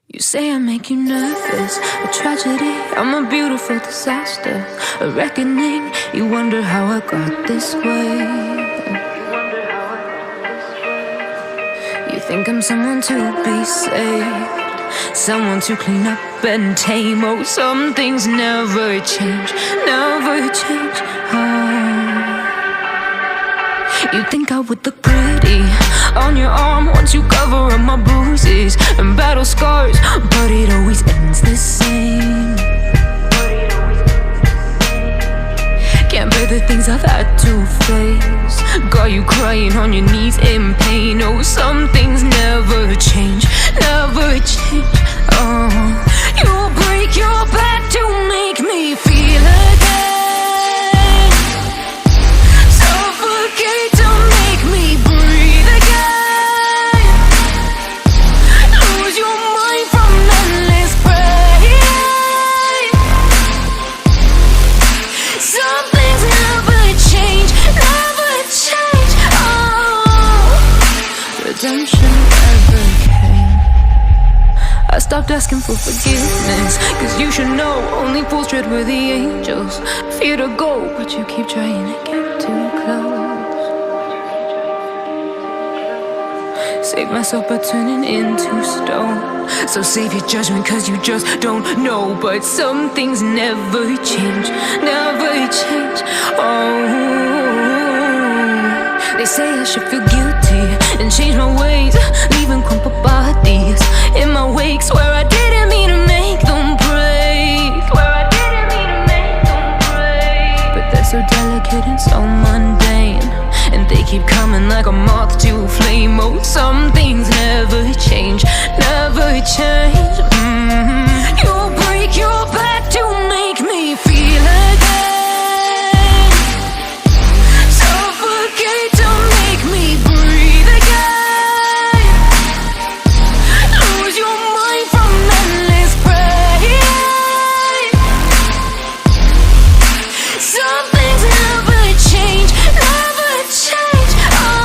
You say I make you nervous, a tragedy, I'm a beautiful disaster, a reckoning, you wonder how I got this way. You think I'm someone to be saved, someone to clean up and tame. Oh, some things never change, never change. You think I would look pretty on your arm once you cover up my bruises and battle scars, but it always ends the same. Can't bear the things I've had to face, got you crying on your knees in pain. Oh, some things never change, never change. Oh, you break your back to make me feel again, suffocate to make me breathe again, lose your mind from endless pain. Some things never change, never change. Oh, redemption never came. I stopped asking for forgiveness, cause you should know only fools tread with the angels. Fear to go, but you keep trying to get too close. Save myself by turning into stone. So save your judgment cause you just don't know. But some things never change, never change. Oh, they say I should feel guilty and change my ways, leaving crumpled bodies in my wake. Swear I didn't mean to make them break, swear I didn't mean to make them break. But they're so delicate and so mundane, and they keep coming like a moth to a flame. Oh, some things never change, never change. You break your back to make me feel again, suffocate to make me breathe again, lose your mind from endless pain. Some things never change, never change. Oh,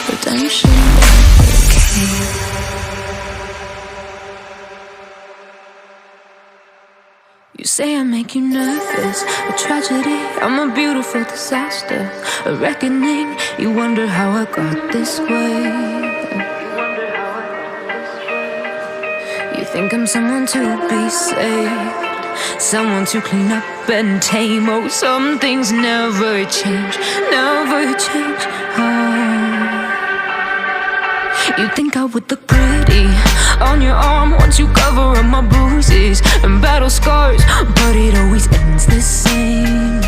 redemption never came. You say I make you nervous, a tragedy, I'm a beautiful disaster, a reckoning, you wonder how I got this way. You think I'm someone to be saved, someone to clean up and tame. Oh, some things never change, never change. Oh, you think I would look pretty on your arm once you cover up my bruises and battle scars, but it always ends the same.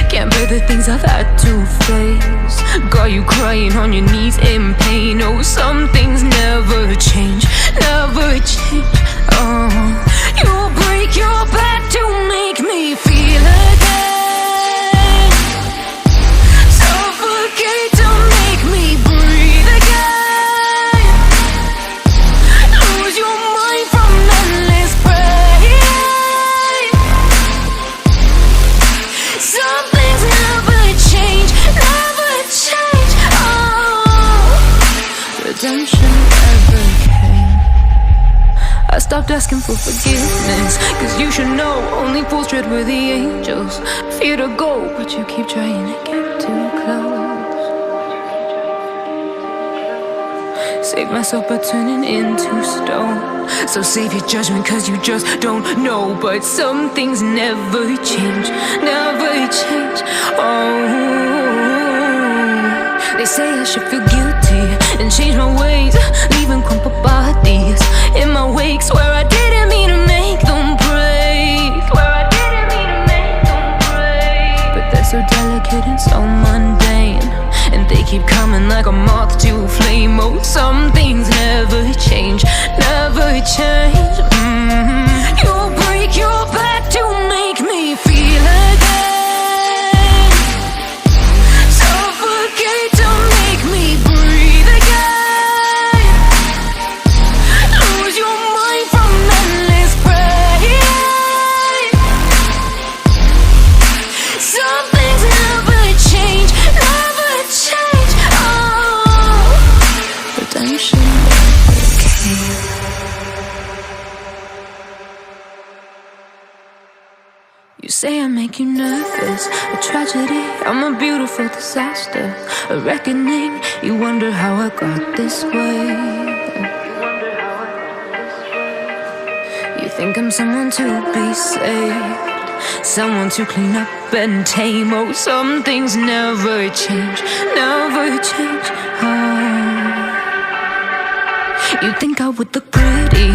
Can't bear the things I've had to face, got you crying on your knees in pain. Oh, some things never change, never change. Oh, you break your back to make me feel again, suffocate to make me breathe again, lose your mind from endless pain. Some things never change, never change. Oh, redemption never came. I stopped asking for forgiveness, cause you should know only fools tread with the angels. Fear to go, but you keep trying to get too close. Save myself by turning into stone. So save your judgment cause you just don't know. But some things never change, never change. Oh, they say I should feel guilty and change my ways, leaving crumpled bodies in my wake. Swear I didn't mean to make them break, swear I didn't mean to make them break. But they're so delicate and so mundane, and they keep coming like a moth to a flame. Oh, some things never change, never change. You break your back to make me feel again, suffocate to make me breathe again, lose your mind from endless pain. Some things never change, never change. Oh, You say I make you nervous, a tragedy, I'm a beautiful disaster, a reckoning, you wonder how I got this way. You think I'm someone to be saved, someone to clean up and tame. Oh, some things never change, never change. You think I would look pretty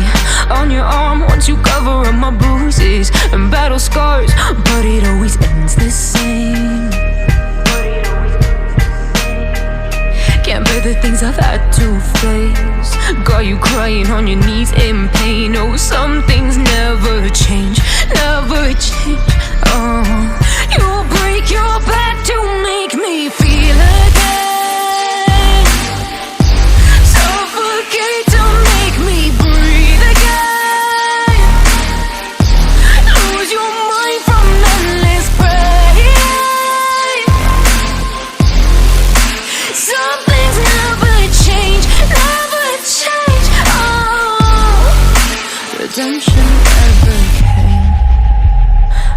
on your arm once you cover up my bruises and battle scars, but it always ends the same. Can't bear the things I've had to face, got you crying on your knees in pain. Oh, some things never change, never change. Oh, you'll break your back to make me feel again, suffocate to make me breathe again, lose your mind from endless pain. Some things never change, never change. Oh, redemption never came.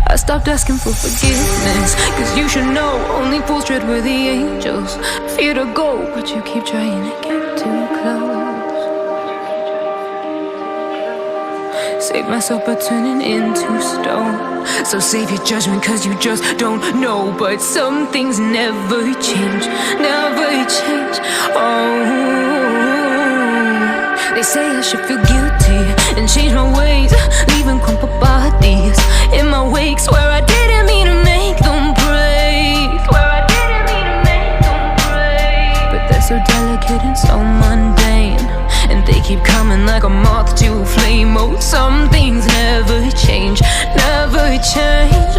I stopped asking for forgiveness, cause you should know only fools tread where the angels fear to go, but you keep trying to get too close. Save myself by turning into stone, so save your judgment cause you just don't know. But some things never change, never change. Oh, they say I should feel guilty and change my ways, leaving crumpled bodies in my wake. Swear I didn't mean to make them break, swear I didn't mean to make them break. But they're so delicate and so mundane, and they keep coming like a moth to a flame. Oh, some things never change, never change.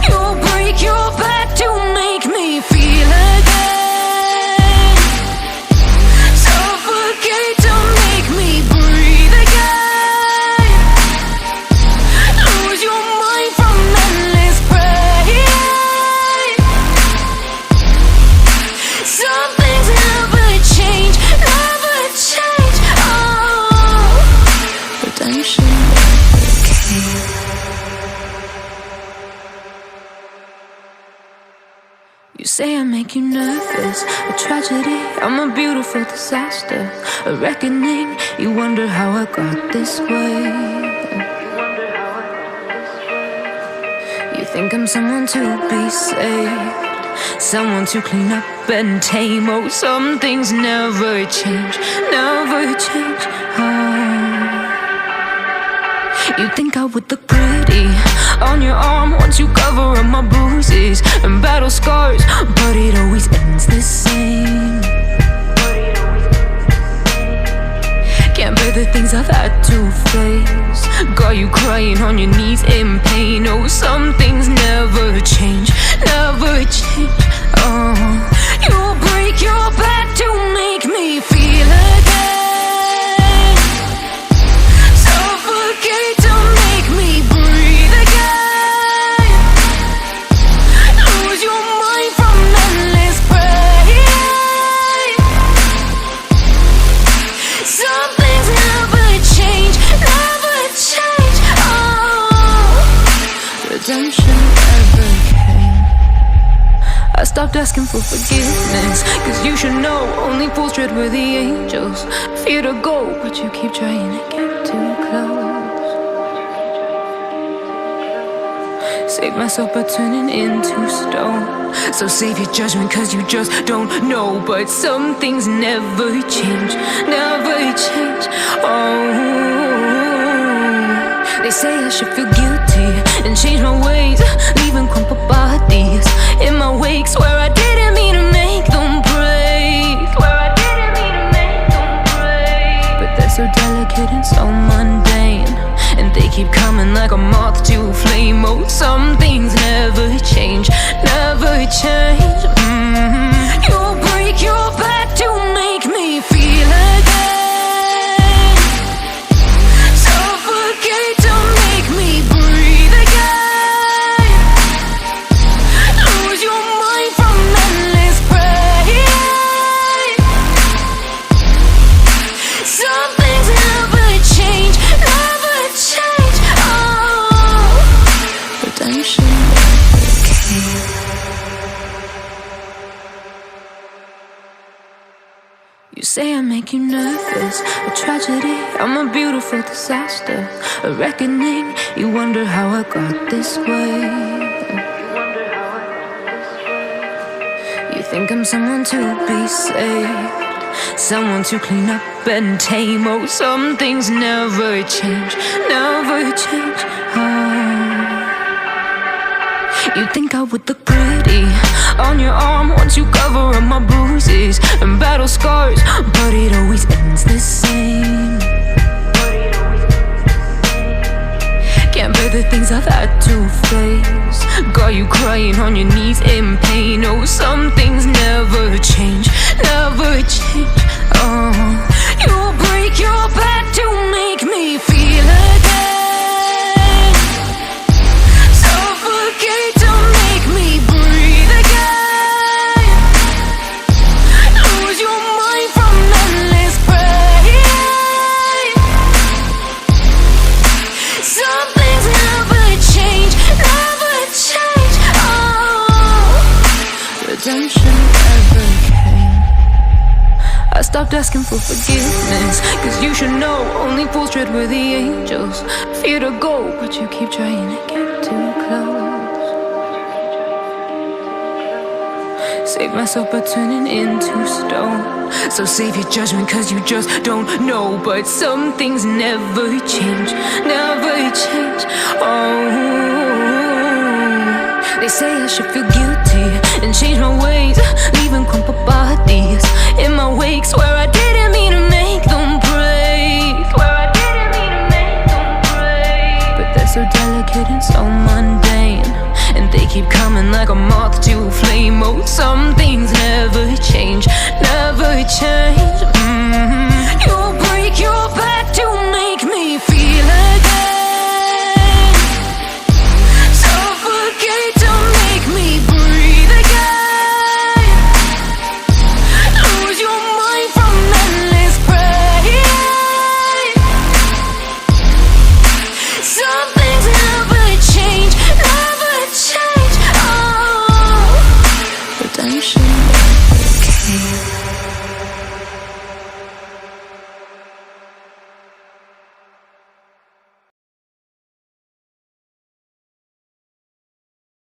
You'll break your back to make me feel again, suffocate to make me breathe again, lose your mind from endless pain. Some things never change, never change. Oh, redemption never came. You say I make you nervous, a tragedy, I'm a beautiful disaster, a reckoning, you wonder how I got this way. You think I'm someone to be saved, someone to clean up and tame. Oh, some things never change, never change. Oh, you think I would look pretty on your arm once you cover up my bruises and battle scars, but it always ends the same. Can't bear the things I've had to face, got you crying on your knees in pain. Oh, some things never change, never change. Oh, you'll break your back to make me feel again, suffocate to make me breathe again, lose your mind from endless pain. Some things never change, never change. Oh, redemption never came. I stopped asking for forgiveness, cause you should know only fools tread where the angels fear to go, but you keep trying to get too close. Save myself by turning into stone, so save your judgment cause you just don't know. But some things never change, never change. Oh, they say I should feel guilty and change my ways, leaving crumpled bodies in my wake. Swear I didn't mean to make them break, swear I didn't mean to make them break. But they're so delicate and so mundane, and they keep coming like a moth to a flame. Oh, some things never change, never change. You'll break your back to make me feel again, suffocate to make me breathe again, lose your mind from endless pain. Some things never change, never change. Oh, say I make you nervous, a tragedy, I'm a beautiful disaster, a reckoning, you wonder how I got this way. You think I'm someone to be saved, someone to clean up and tame. Oh, some things never change, never change. You think I would look pretty on your arm once you cover up my bruises and battle scars, but it always ends the same. Can't bear the things I've had to face, got you crying on your knees in pain. Oh, some things never change, never change. Oh, you'll break your back to make me feel again, suffocate to make me breathe again, lose your mind from endless pain. Some things never change, never change. Oh, redemption never came. I stopped asking for forgiveness, cause you should know only fools tread where the angels fear to go, but you keep trying to get too close. Save myself by turning into stone, so save your judgment cause you just don't know. But some things never change, never change. Oh, they say I should feel guilty and change my ways, leaving crumpled bodies in my wake. Swear I didn't mean to make them break, swear I didn't mean to make them break. But they're so delicate and so mundane, and they keep coming like a moth to a flame. Oh, some things never change, never change. You'll break your back to